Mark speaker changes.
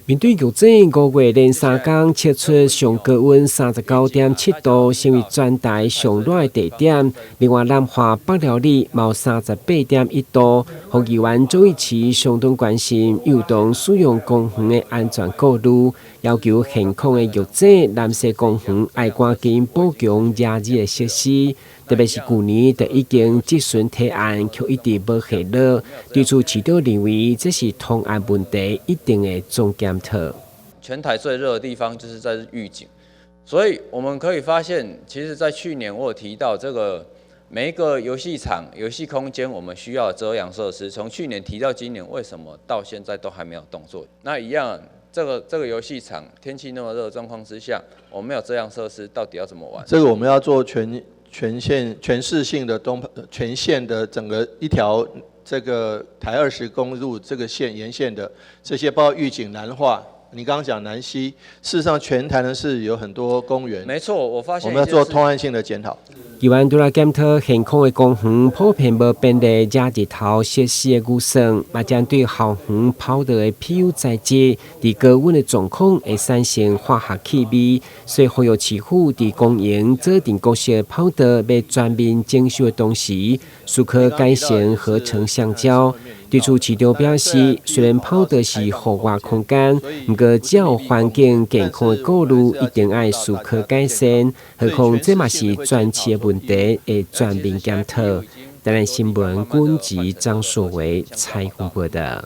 Speaker 1: 面對疫情，5月連3天測出上高溫39.7度，成為全台上熱的地點。另外，南華北寮里冒38.1度。洪議員周一齊相當關心幼童使用公園的安全顧慮，要求現況的疫情，南勢公園要趕緊補強熱熱的設施。特別是去年就已經質詢提案，卻一直無下落。對此，市長認為這是同案問題，一定會總檢討。
Speaker 2: 全台最熱的地方就是在玉井，所以我們可以發現，其實在去年我有提到這個每一個遊戲場、遊戲空間，我們需要遮陽設施。從去年提到今年，為什麼到現在都還沒有動作？那一樣，這個遊戲場天氣那麼熱的狀況之下，我們沒有遮陽設施，到底要怎麼玩？
Speaker 3: 這個我們要做全市性的全線的整個一條這個台20公路這個線沿線的這些，包括玉井、南化，你剛剛講南溪，事實上全台呢是有很多公園。
Speaker 2: 沒錯，我發現
Speaker 3: 我們要做通案性的檢討。
Speaker 1: 議員對來檢討現況的公園普遍無便利加日頭設施的預算，也將對校園跑道的 PU 材質在高溫的狀況會產生化學氣味，所以呼籲市府在公園指定角色跑道要全面整修的同時，須可改善合成橡膠。對此，市長表示，雖然跑道是戶外空間，不過只要環境健康的顧慮，一定要須可改善。何況這嘛是全市的問題，會全面檢討。台南新聞，軍籍張碩維採訪報道。